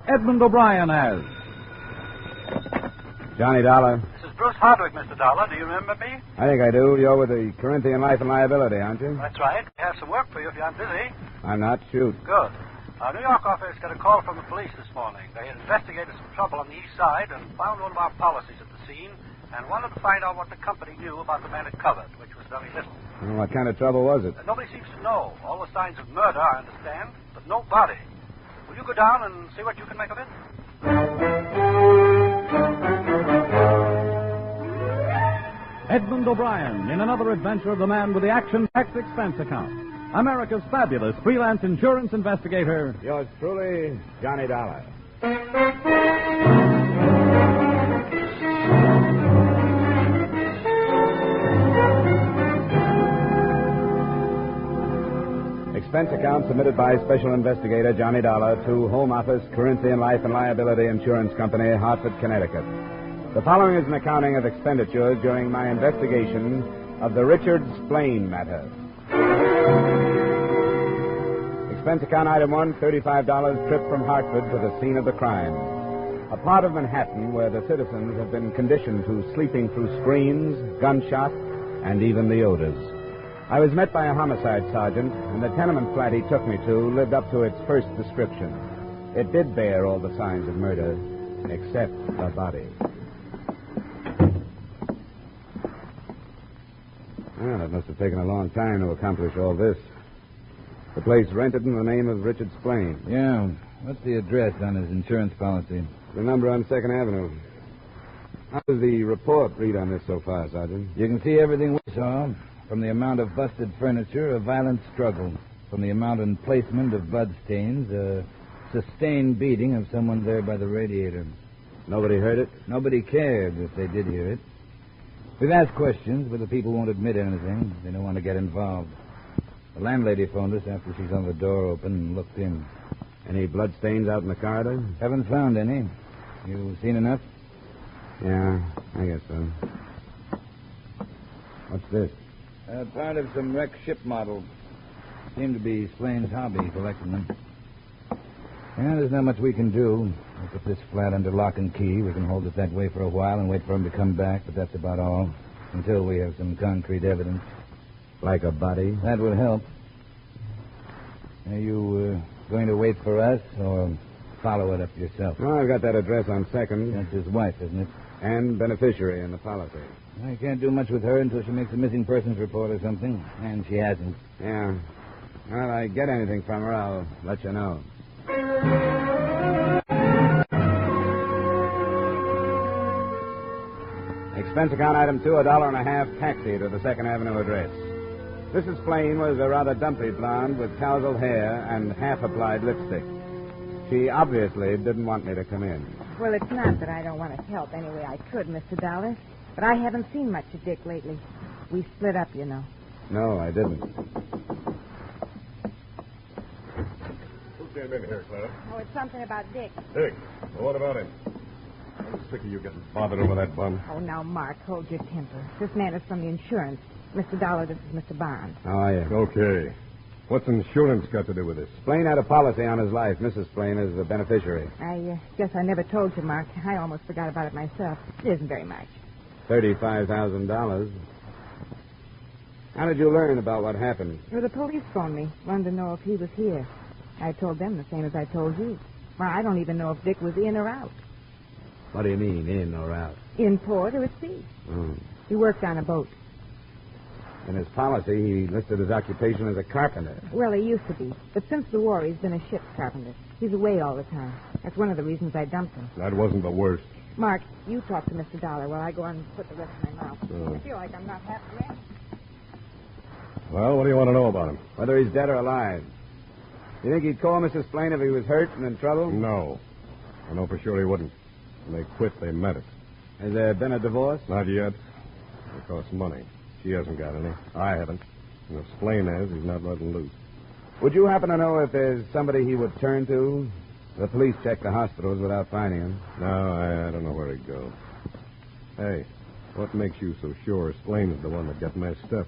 Edmund O'Brien as Johnny Dollar. This is Bruce Hardwick, Mr. Dollar. Do you remember me? I think I do. You're with the Corinthian Life and Liability, aren't you? That's right. We have some work for you if you aren't busy. I'm not. Shoot. Good. Our New York office got a call from the police this morning. They had investigated some trouble on the east side and found one of our policies at the scene and wanted to find out what the company knew about the man it covered, which was very little. Well, what kind of trouble was it? Nobody seems to know. All the signs of murder, I understand, but no body. Will you go down and see what you can make of it? Edmund O'Brien in another adventure of the man with the action-packed expense account. America's fabulous freelance insurance investigator. Yours truly, Johnny Dollar. Expense account submitted by Special Investigator Johnny Dollar to Home Office, Corinthian Life and Liability Insurance Company, Hartford, Connecticut. The following is an accounting of expenditures during my investigation of the Richard Splain matter. Expense account item 1, $35 trip from Hartford to the scene of the crime. A part of Manhattan where the citizens have been conditioned to sleeping through screams, gunshot, and even the odors. I was met by a homicide sergeant, and the tenement flat he took me to lived up to its first description. It did bear all the signs of murder, except a body. Well, it must have taken a long time to accomplish all this. The place rented in the name of Richard Splain. Yeah. What's the address on his insurance policy? The number on 2nd Avenue. How does the report read on this so far, Sergeant? You can see everything we saw. From the amount of busted furniture, a violent struggle. From the amount and placement of blood stains, a sustained beating of someone there by the radiator. Nobody heard it? Nobody cared if they did hear it. We've asked questions, but the people won't admit anything. They don't want to get involved. The landlady phoned us after she saw the door open and looked in. Any bloodstains out in the corridor? Haven't found any. You seen enough? Yeah, I guess so. What's this? Part of some wrecked ship models. Seem to be Splain's hobby, collecting them. Yeah, there's not much we can do. We'll put this flat under lock and key. We can hold it that way for a while and wait for him to come back, but that's about all. Until we have some concrete evidence. Like a body? That would help. Are you going to wait for us or follow it up yourself? Oh, I've got that address on 2nd. That's his wife, isn't it? And beneficiary in the policy. I can't do much with her until she makes a missing persons report or something. And she hasn't. Yeah. Well, I get anything from her, I'll let you know. Expense account item 2, $1.50 taxi to the 2nd Avenue address. Mrs. Splain was a rather dumpy blonde with tousled hair and half-applied lipstick. She obviously didn't want me to come in. Well, it's not that I don't want to help any way I could, Mr. Dollar. But I haven't seen much of Dick lately. We split up, you know. No, I didn't. Who came in here, Clara? Oh, it's something about Dick. Dick. Well, what about him? I'm sick of you getting bothered over that bum. Oh, now, Mark, hold your temper. This man is from the insurance. Mr. Dollar, this is Mr. Bond. How are you? Okay. What's insurance got to do with this? Splain had a policy on his life. Mrs. Splain is the beneficiary. I guess I never told you, Mark. I almost forgot about it myself. It isn't very much. $35,000. How did you learn about what happened? Well, the police phoned me. Wanted to know if he was here. I told them the same as I told you. Well, I don't even know if Dick was in or out. What do you mean, in or out? In port or at sea. Oh. He worked on a boat. In his policy, he listed his occupation as a carpenter. Well, he used to be. But since the war, he's been a ship's carpenter. He's away all the time. That's one of the reasons I dumped him. That wasn't the worst. Mark, you talk to Mr. Dollar while I go on and put the rest in my mouth. Oh. I feel like I'm not half ready. Well, what do you want to know about him? Whether he's dead or alive. You think he'd call Mrs. Splain if he was hurt and in trouble? No. I know for sure he wouldn't. When they quit, they met it. Has there been a divorce? Not yet. It costs money. She hasn't got any. I haven't. And if Splain has, he's not letting loose. Would you happen to know if there's somebody he would turn to? The police checked the hospitals without finding him. No, I don't know where he'd go. Hey, what makes you so sure Splain is the one that got messed up?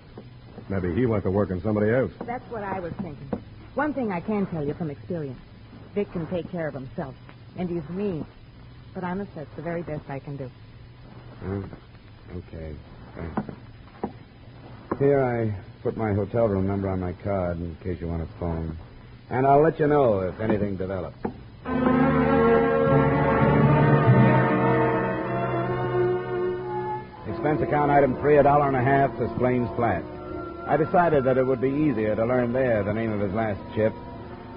Maybe he went to work on somebody else. That's what I was thinking. One thing I can tell you from experience. Dick can take care of himself. And he's mean. But honest, that's the very best I can do. Okay. Thanks. Here, I put my hotel room number on my card in case you want to phone. And I'll let you know if anything develops. Expense account item 3, $1.50 to Splain's flat. I decided that it would be easier to learn there the name of his last ship.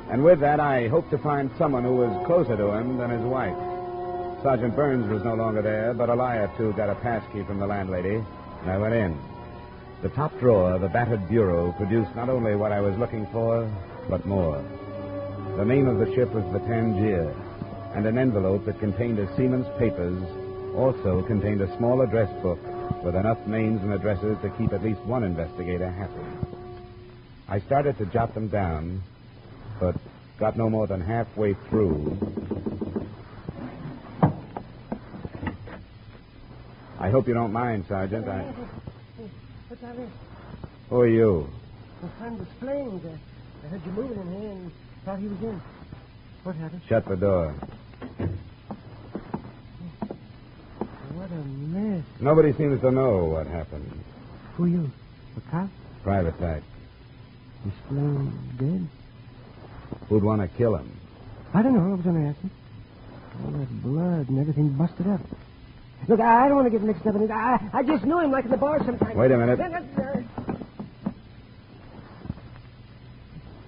And with that, I hoped to find someone who was closer to him than his wife. Sergeant Burns was no longer there, but a lie or two got a pass key from the landlady, and I went in. The top drawer of the battered bureau produced not only what I was looking for, but more. The name of the ship was the Tangier, and an envelope that contained a seaman's papers also contained a small address book with enough names and addresses to keep at least one investigator happy. I started to jot them down, but got no more than halfway through. I hope you don't mind, Sergeant. What's that is? Who are you? My friend was Splain. I heard you moving in here and thought he was in. What happened? Shut the door. What a mess. Nobody seems to know what happened. Who are you? A cop? Private type. Is Splain dead? Who'd want to kill him? I don't know. I was going to ask him. All that blood and everything busted up. Look, I don't want to get mixed up in it. I just knew him like in the bar sometimes. Wait a minute.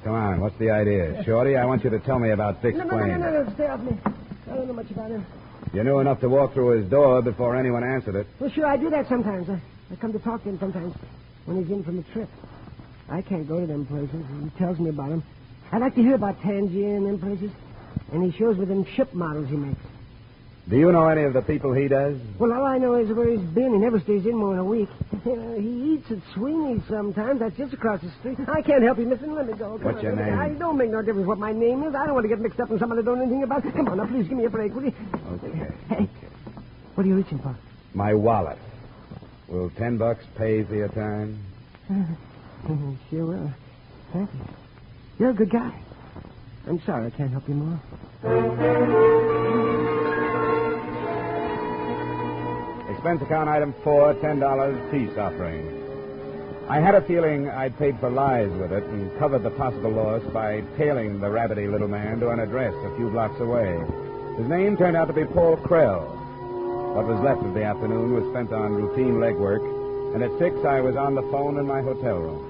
Come on, what's the idea? Shorty, I want you to tell me about Dick Splain. No, stay off me. I don't know much about him. You knew enough to walk through his door before anyone answered it. Well, sure, I do that sometimes. I come to talk to him sometimes when he's in from a trip. I can't go to them places. He tells me about them. I like to hear about Tangier and them places. And he shows me them ship models he makes. Do you know any of the people he does? Well, all I know is where he's been. He never stays in more than a week. He eats at Sweeney's sometimes. That's just across the street. I can't help you, mister. Let me go. What's your name? I don't make no difference what my name is. I don't want to get mixed up in something I don't know anything about. Come on, now, please give me a break, will you? Okay. Hey, what are you reaching for? My wallet. Will $10 pay for your time? Sure will. Thank you. You're a good guy. I'm sorry I can't help you more. Expense account item 4, $10 peace offering. I had a feeling I'd paid for lies with it and covered the possible loss by tailing the rabbity little man to an address a few blocks away. His name turned out to be Paul Krell. What was left of the afternoon was spent on routine legwork, and at 6 I was on the phone in my hotel room.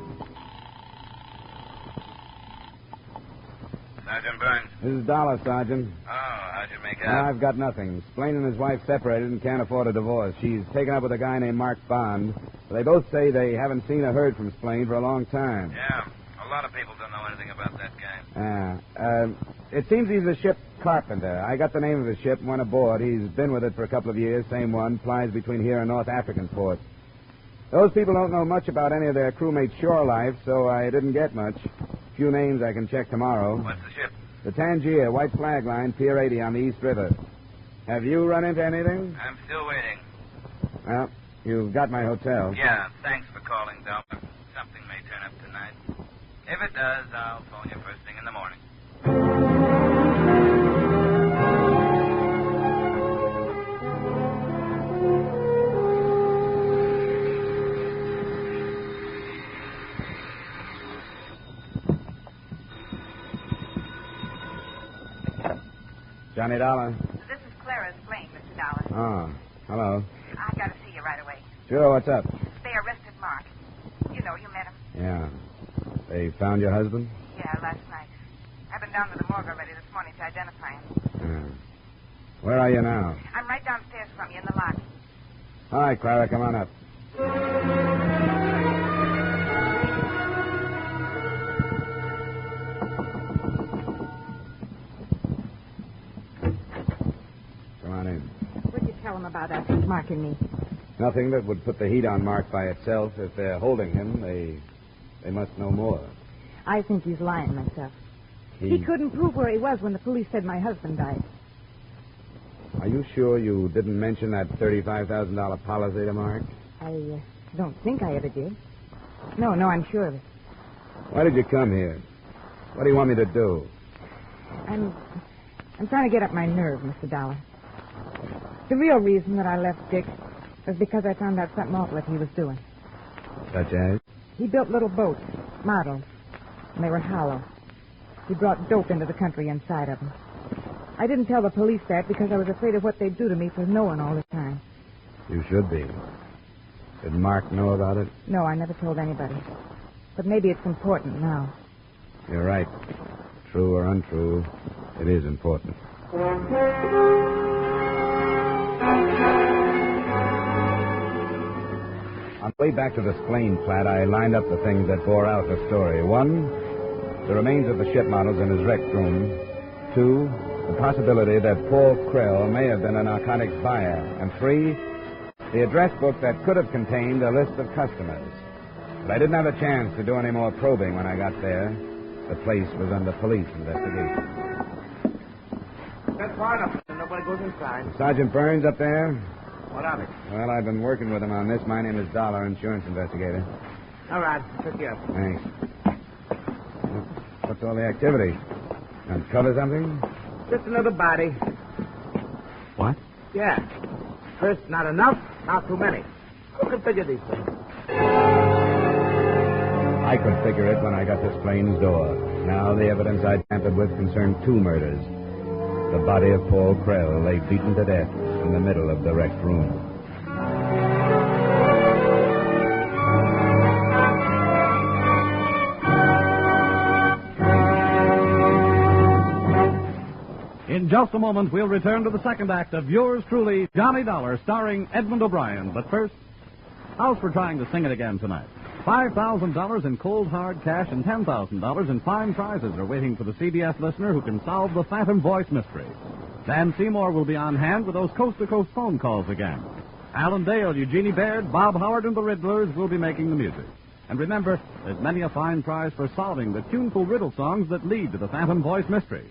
Sergeant Burns. This is Dollar, Sergeant. Oh, how'd you make out? I've got nothing. Splain and his wife separated and can't afford a divorce. She's taken up with a guy named Mark Bond. They both say they haven't seen or heard from Splain for a long time. Yeah, a lot of people don't know anything about that guy. It seems he's a ship carpenter. I got the name of his ship and went aboard. He's been with it for a couple of years, same one, plies between here and North African ports. Those people don't know much about any of their crewmates' shore life, so I didn't get much. Few names I can check tomorrow. What's the ship? The Tangier, white flag line, Pier 80 on the East River. Have you run into anything? I'm still waiting. Well, you've got my hotel. Yeah, thanks for calling, Dollar. Something may turn up tonight. If it does, I'll phone you first thing in the morning. Johnny Dollar. This is Clara Splain, Mr. Dollar. Oh, hello. I got to see you right away. Sure, what's up? They arrested Mark. You know, you met him. Yeah. They found your husband? Yeah, last night. I've been down to the morgue already this morning to identify him. Yeah. Where are you now? I'm right downstairs from you in the lobby. All right, Clara, come on up. Come on in. What'd you tell him about us, Mark and me? Nothing that would put the heat on Mark by itself. If they're holding him, they must know more. I think he's lying myself. He couldn't prove where he was when the police said my husband died. Are you sure you didn't mention that $35,000 policy to Mark? I don't think I ever did. No, I'm sure of it. Why did you come here? What do you want me to do? I'm I'm trying to get up my nerve, Mr. Dollar. The real reason that I left Dick was because I found out something awful that he was doing. Such as? He built little boats, models, and they were hollow. He brought dope into the country inside of them. I didn't tell the police that because I was afraid of what they'd do to me for knowing all the time. You should be. Did Mark know about it? No, I never told anybody. But maybe it's important now. You're right. True or untrue, it is important. On the way back to the Splain flat, I lined up the things that bore out the story. 1, the remains of the ship models in his wrecked room. 2, the possibility that Paul Krell may have been a narcotics buyer. And 3, the address book that could have contained a list of customers. But I didn't have a chance to do any more probing when I got there. The place was under police investigation. That's far enough. Nobody goes inside. Sergeant Burns up there? What of it? Well, I've been working with him on this. My name is Dollar, insurance investigator. All right. Pick you up. Thanks. What's all the activity? Uncover something? Just another body. What? Yeah. First, not enough. Now too many. Who can figure these things? I could figure it when I got to Splain's door. Now the evidence I tampered with concerned 2 murders. The body of Paul Krell lay beaten to death in the middle of the wrecked room. In just a moment, we'll return to the second act of yours truly, Johnny Dollar, starring Edmund O'Brien. But first, how's for trying to sing it again tonight? $5,000 in cold, hard cash and $10,000 in fine prizes are waiting for the CBS listener who can solve the Phantom Voice mystery. Dan Seymour will be on hand with those coast-to-coast phone calls again. Alan Dale, Eugenie Baird, Bob Howard, and the Riddlers will be making the music. And remember, there's many a fine prize for solving the tuneful riddle songs that lead to the Phantom Voice mystery.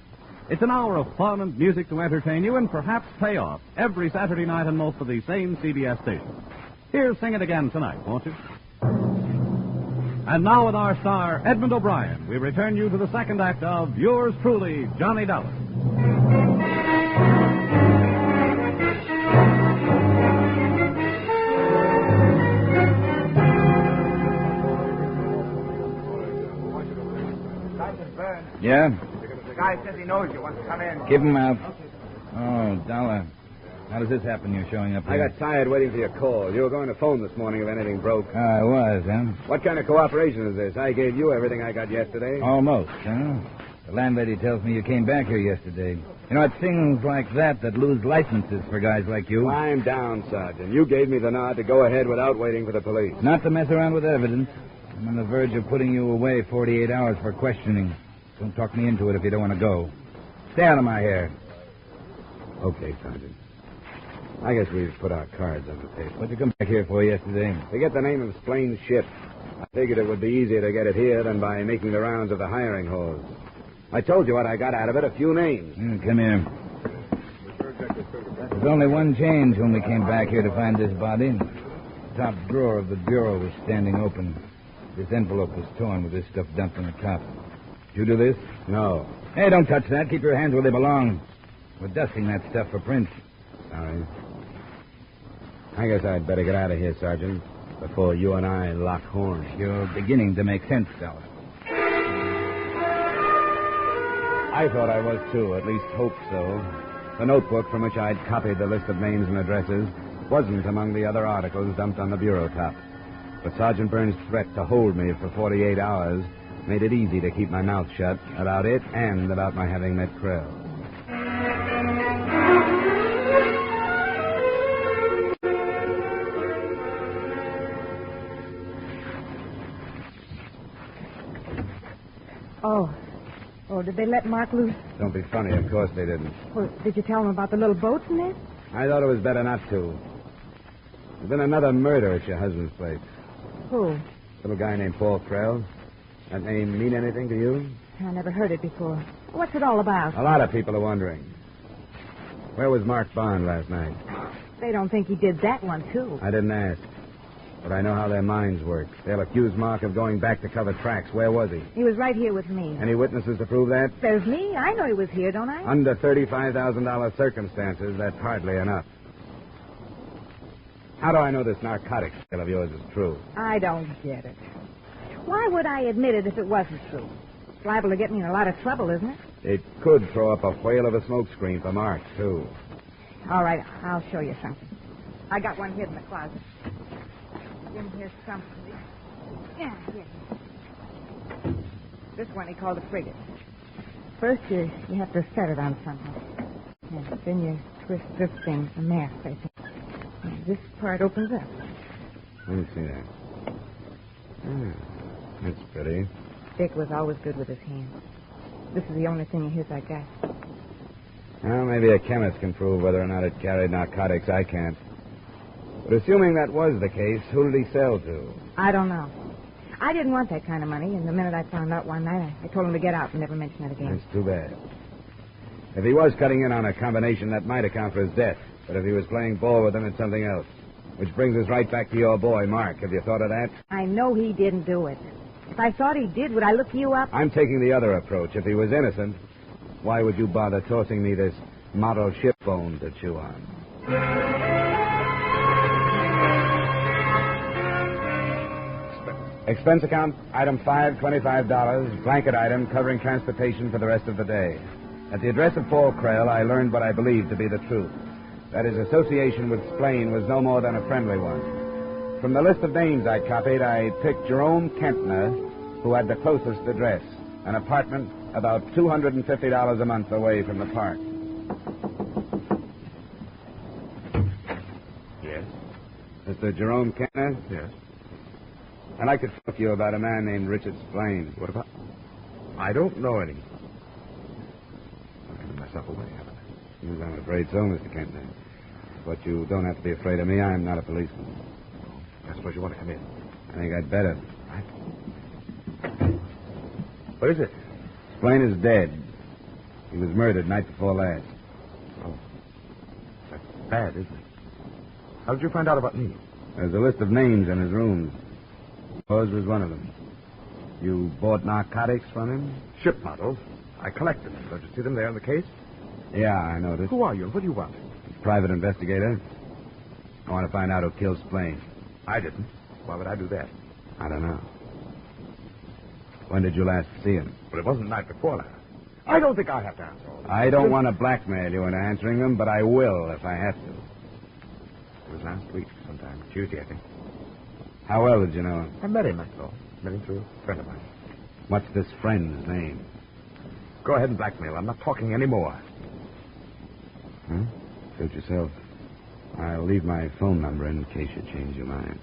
It's an hour of fun and music to entertain you and perhaps pay off every Saturday night on most of these same CBS stations. Here's Sing It Again tonight, won't you? And now with our star, Edmund O'Brien, we return you to the second act of yours truly, Johnny Dollar. Yeah? The guy says he knows you. Wants to come in. Give him out. Oh, Dollar. How does this happen you're showing up I here? got tired waiting for your call. You were going to phone this morning if anything broke. I was, huh? What kind of cooperation is this? I gave you everything I got yesterday. Almost, huh? The landlady tells me you came back here yesterday. You know, it's things like that lose licenses for guys like you. I'm down, Sergeant. You gave me the nod to go ahead without waiting for the police. Not to mess around with evidence. I'm on the verge of putting you away 48 hours for questioning. Don't talk me into it if you don't want to go. Stay out of my hair. Okay, Sergeant. I guess we've put our cards on the table. What'd you come back here for yesterday? To get the name of Splain's ship. I figured it would be easier to get it here than by making the rounds of the hiring halls. I told you what I got out of it, a few names. Come here. There's only one change when we came back here to find this body. The top drawer of the bureau was standing open. This envelope was torn with this stuff dumped on the top. Did you do this? No. Hey, don't touch that. Keep your hands where they belong. We're dusting that stuff for prints. Sorry. I guess I'd better get out of here, Sergeant, before you and I lock horns. You're beginning to make sense, Dollar. I thought I was, too, at least hoped so. The notebook from which I'd copied the list of names and addresses wasn't among the other articles dumped on the bureau top. But Sergeant Burns' threat to hold me for 48 hours made it easy to keep my mouth shut about it and about my having met Krell. Oh, did they let Mark loose? Don't be funny. Of course they didn't. Well, did you tell him about the little boats in there? I thought it was better not to. There's been another murder at your husband's place. Who? Little guy named Paul Krell. That name mean anything to you? I never heard it before. What's it all about? A lot of people are wondering. Where was Mark Bond last night? They don't think he did that one, too. I didn't ask. But I know how their minds work. They'll accuse Mark of going back to cover tracks. Where was he? He was right here with me. Any witnesses to prove that? There's me. I know he was here, don't I? Under $35,000 circumstances, that's hardly enough. How do I know this narcotics sale of yours is true? I don't get it. Why would I admit it if it wasn't true? It's liable to get me in a lot of trouble, isn't it? It could throw up a whale of a smokescreen for Mark, too. All right, I'll show you something. I got one hid in the closet. In here something. Yeah, here. This one he called a frigate. First, you have to set it on something. Yeah, then you twist this thing, the mast, I think. And this part opens up. Let me see that. That's pretty. Dick was always good with his hands. This is the only thing of his I got. Well, maybe a chemist can prove whether or not it carried narcotics. I can't. But assuming that was the case, who did he sell to? I don't know. I didn't want that kind of money, and the minute I found out one night, I told him to get out and never mention it again. That's too bad. If he was cutting in on a combination, that might account for his death. But if he was playing ball with them, it's something else. Which brings us right back to your boy, Mark. Have you thought of that? I know he didn't do it. If I thought he did, would I look you up? I'm taking the other approach. If he was innocent, why would you bother tossing me this model ship bone to chew on? Expense account, item 5, $25, blanket item covering transportation for the rest of the day. At the address of Paul Krell, I learned what I believed to be the truth. That his association with Splain was no more than a friendly one. From the list of names I copied, I picked Jerome Kentner, who had the closest address, an apartment about $250 a month away from the park. Yes? Mr. Jerome Kentner? Yes. I'd like to talk to you about a man named Richard Splain. What about... I don't know any. I've given myself away, haven't I? Yes, I'm afraid so, Mr. Kentner. But you don't have to be afraid of me. I'm not a policeman. I suppose you want to come in. I think I'd better. Right. What is it? Splain is dead. He was murdered night before last. Oh. That's bad, isn't it? How did you find out about me? There's a list of names in his rooms. Yours was one of them. You bought narcotics from him? Ship models. I collected them. Don't you see them there in the case? Yeah, I noticed. Who are you? What do you want? Private investigator. I want to find out who killed Splain. I didn't. Why would I do that? I don't know. When did you last see him? But it wasn't the night before last. I don't think I have to answer all this. I don't want to blackmail you into answering them, but I will if I have to. It was last week sometime. Tuesday, I think. How well did you know him? I met him, that's all. Met him through a friend of mine. What's this friend's name? Go ahead and blackmail. I'm not talking anymore. Huh? Suit yourself. I'll leave my phone number in case you change your mind.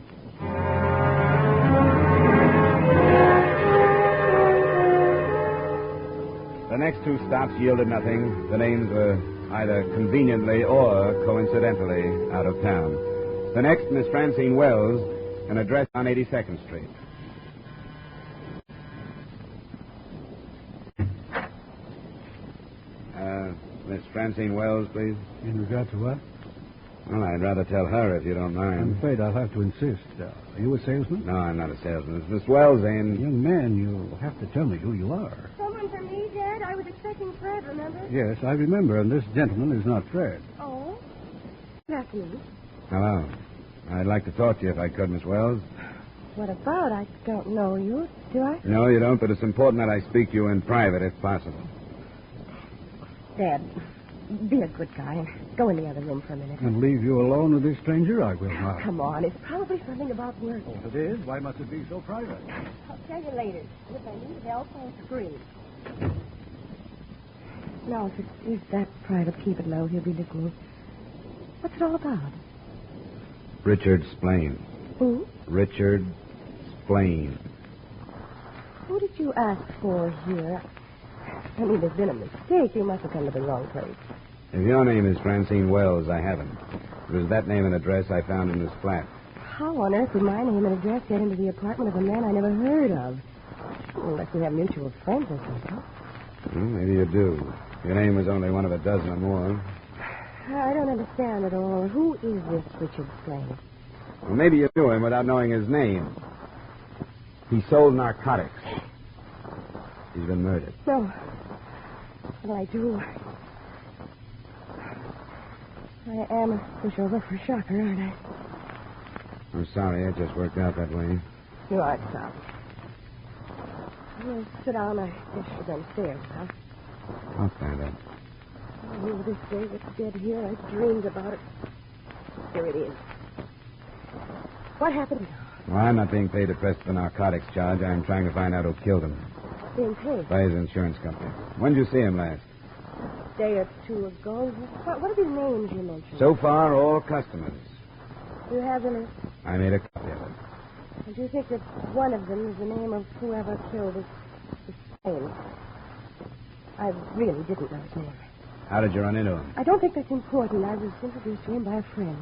The next two stops yielded nothing. The names were either conveniently or coincidentally out of town. The next, Miss Francine Wells, an address on 82nd Street. Miss Francine Wells, please. In regard to what? Well, I'd rather tell her if you don't mind. I'm afraid I'll have to insist. Are you a salesman? No, I'm not a salesman. It's Miss Wells, and... Young man, you'll have to tell me who you are. Someone for me, Dad? I was expecting Fred, remember? Yes, I remember, and this gentleman is not Fred. Oh? Good afternoon. Hello. I'd like to talk to you if I could, Miss Wells. What about? I don't know you, do I? No, you don't, but it's important that I speak to you in private if possible. Dad, be a good guy and go in the other room for a minute. And leave you alone with this stranger? I will not. Come on, it's probably something about work. If it is, why must it be so private? I'll tell you later. If I need help, I'll scream. No, if it is that private, keep it low. He'll be listening. What's it all about? Richard Splain. Who? Richard Splain. Who did you ask for here? I mean, there's been a mistake. You must have come to the wrong place. If your name is Francine Wells, I haven't. It was that name and address I found in this flat. How on earth did my name and address get into the apartment of a man I never heard of? Unless we have mutual friends or something. Well, maybe you do. Your name was only one of a dozen or more. I don't understand at all. Who is this Richard Splain? Well, maybe you knew him without knowing his name. He sold narcotics. He's been murdered. No. Well, I do. I am a pushover for a shocker, aren't I? I'm sorry, it just worked out that way. You are sorry. Well, sit down. I guess you're downstairs, huh? I'll stand up. I knew this day was dead here. I dreamed about it. Here it is. What happened? Well, I'm not being paid to press the narcotics charge. I'm trying to find out who killed him. Being paid? By his insurance company. When did you see him last? A day or two ago. What are the names you mentioned? So far, all customers. You have the list? I made a copy of it. And do you think that one of them is the name of whoever killed this Splain? I really didn't know his name. How did you run into him? I don't think that's important. I was introduced to him by a friend.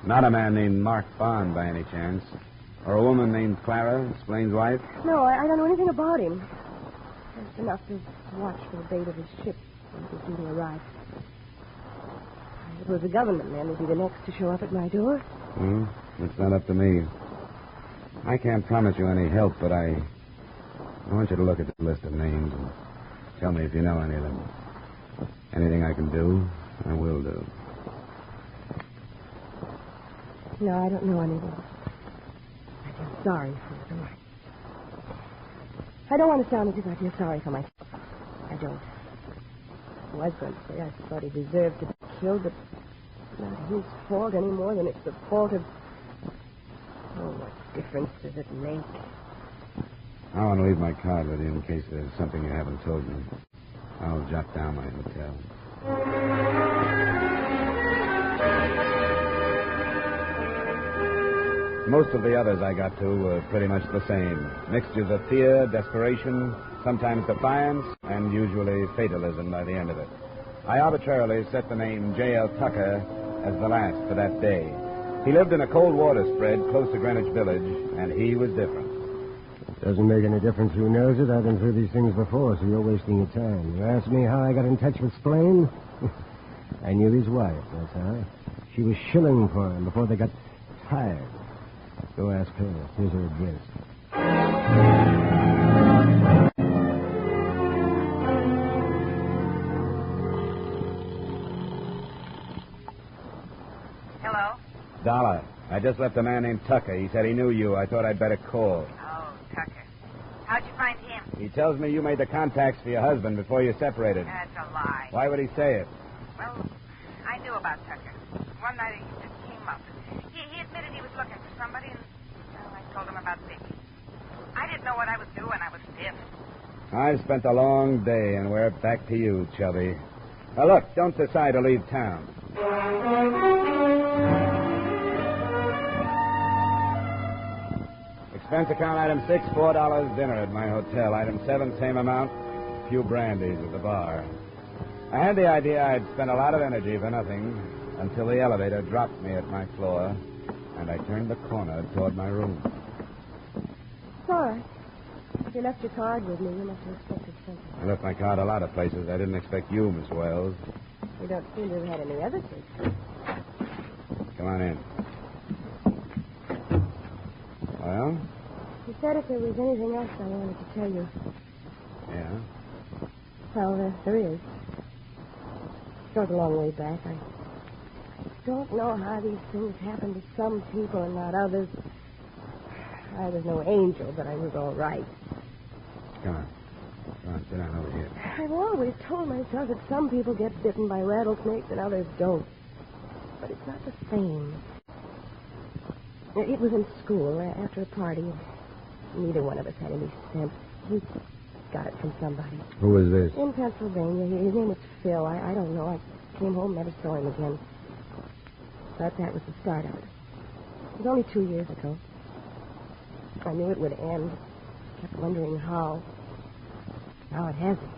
Not a man named Mark Bond, by any chance? Or a woman named Clara, Splain's wife? No, I don't know anything about him. Just enough to watch for the bait of his ship when it was due to arrive. It was the government man who'd be the next to show up at my door. It's not up to me. I can't promise you any help, but I want you to look at the list of names and tell me if you know any of them. Anything I can do, I will do. No, I don't know any of them. I feel sorry for them. I don't want to sound as if I feel sorry for myself. I don't. I was going to say I thought he deserved to be killed, but it's not his fault any more than it's the fault of... Oh, what difference does it make? I want to leave my card with you in case there's something you haven't told me. I'll jot down my hotel. Most of the others I got to were pretty much the same. Mixtures of fear, desperation, sometimes defiance, and usually fatalism by the end of it. I arbitrarily set the name J.L. Tucker as the last for that day. He lived in a cold water spread close to Greenwich Village, and he was different. Doesn't make any difference who knows it. I've been through these things before, so you're wasting your time. You asked me how I got in touch with Splain? I knew his wife, that's how. She was shilling for him before they got tired. Go ask her. Here's her address. Hello? Dollar, I just left a man named Tucker. He said he knew you. I thought I'd better call. Oh, Tucker. How'd you find him? He tells me you made the contacts for your husband before you separated. That's a lie. Why would he say it? Well, I knew about Tucker. One night he just came up. He admitted he was looking for somebody, and well, I told him about Vicky. I didn't know what I was doing. I was stiff. I've spent a long day, and we're back to you, Chubby. Now, look, don't decide to leave town. Expense account item 6, $4 dinner at my hotel. Item 7, same amount, a few brandies at the bar. I had the idea I'd spent a lot of energy for nothing until the elevator dropped me at my floor, and I turned the corner toward my room. It's all right. If you left your card with me, you must have expected something. I left my card a lot of places. I didn't expect you, Miss Wells. You don't seem to have had any other things. Come on in. Well? You said if there was anything else I wanted to tell you. Yeah? Well, there is. It goes a long way back. I don't know how these things happen to some people and not others. I was no angel, but I was all right. Come on. Come on, sit down over here. I've always told myself that some people get bitten by rattlesnakes and others don't. But it's not the same. It was in school, after a party. Neither one of us had any sense. We got it from somebody. Who was this? In Pennsylvania. His name was Phil. I don't know. I came home, never saw him again. But that was the start of it. It was only 2 years ago. I knew it would end. Kept wondering how. Now it hasn't.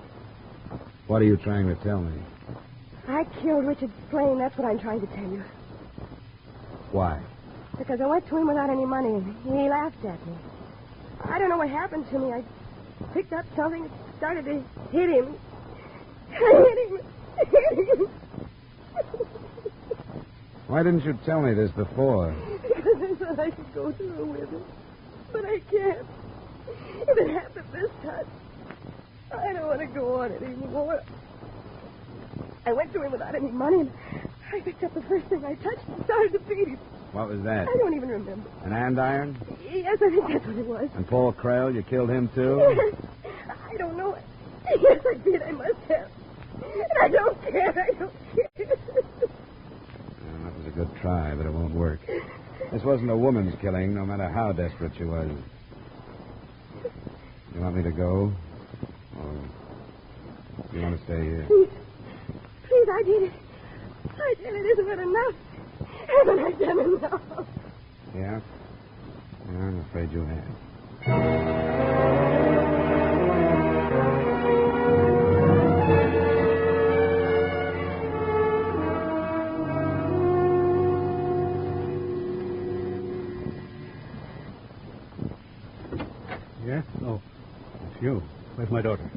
What are you trying to tell me? I killed Richard Splain. That's what I'm trying to tell you. Why? Because I went to him without any money, and he laughed at me. I don't know what happened to me. I picked up something and started to hit him. I hit him. Why didn't you tell me this before? Because thought I could go through with it. But I can't. If it happened this time, I don't want to go on anymore. I went to him without any money, and I picked up the first thing I touched and started to beat him. What was that? I don't even remember. An andiron? Yes, I think that's what it was. And Paul Krell, you killed him too? Yes. I don't know. Yes, I did. I must have. And I don't care. I don't care. Well, that was a good try, but it won't work. This wasn't a woman's killing, no matter how desperate she was. You want me to go? Or you want to stay here? Please. Please, I did it. I did it. Isn't it enough? Haven't I done enough? Yeah? Yeah, I'm afraid you have. Yeah? Oh, it's you. Where's my daughter?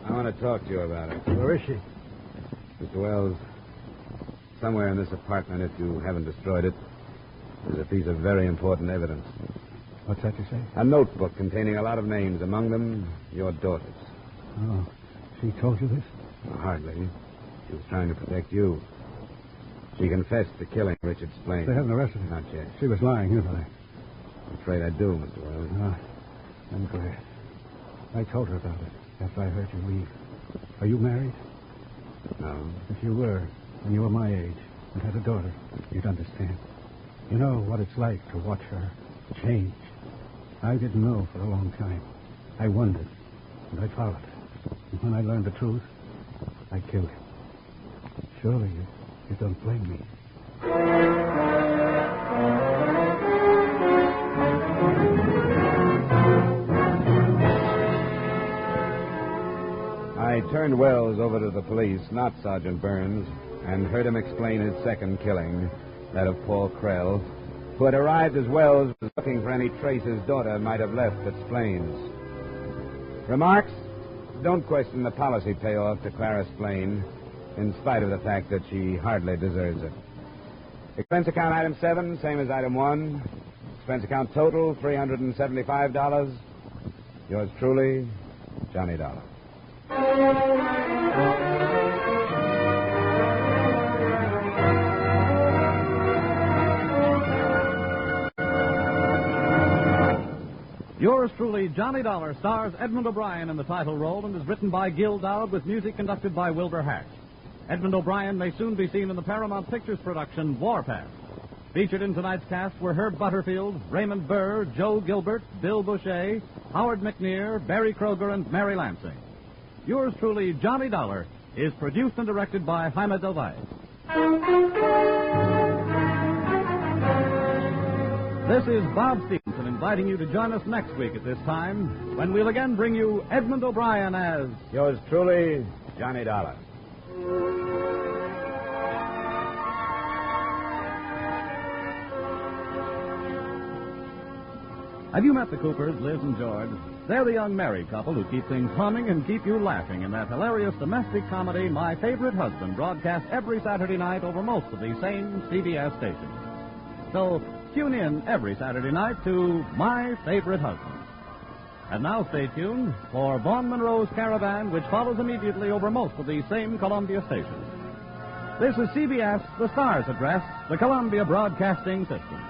I want to talk to you about it. Where is she? Mr. Wells, somewhere in this apartment, if you haven't destroyed it, there's a piece of very important evidence. What's that you say? A notebook containing a lot of names, among them your daughter's. Oh, she told you this? Well, hardly. She was trying to protect you. She confessed to killing Richard Splain. They haven't arrested her. Not yet. She was lying, isn't I? I'm afraid I do, Mr. Wells. Ah, I'm glad. I told her about it after I heard you leave. Are you married? No. If you were, and you were my age, and had a daughter, you'd understand. You know what it's like to watch her change. I didn't know for a long time. I wondered, and I followed. And when I learned the truth, I killed him. Surely you don't blame me. I turned Wells over to the police, not Sergeant Burns, and heard him explain his second killing, that of Paul Krell, who had arrived as Wells was looking for any trace his daughter might have left at Splain's. Remarks? Don't question the policy payoff to Clara Splain, in spite of the fact that she hardly deserves it. Expense account item 7, same as item 1. Expense account total, $375. Yours truly, Johnny Dollar. Yours truly, Johnny Dollar, stars Edmund O'Brien in the title role and is written by Gil Dowd with music conducted by Wilbur Hatch. Edmund O'Brien may soon be seen in the Paramount Pictures production Warpath. Featured in tonight's cast were Herb Butterfield, Raymond Burr, Joe Gilbert, Bill Boucher, Howard McNear, Barry Kroger, and Mary Lansing. Yours truly, Johnny Dollar, is produced and directed by Jaime Del Valle. This is Bob Stevenson inviting you to join us next week at this time when we'll again bring you Edmund O'Brien as... Yours truly, Johnny Dollar. Have you met the Coopers, Liz and George? They're the young married couple who keep things humming and keep you laughing in that hilarious domestic comedy, My Favorite Husband, broadcast every Saturday night over most of the same CBS stations. So tune in every Saturday night to My Favorite Husband. And now stay tuned for Vaughn Monroe's Caravan, which follows immediately over most of these same Columbia stations. This is CBS, the Stars Address, the Columbia Broadcasting System.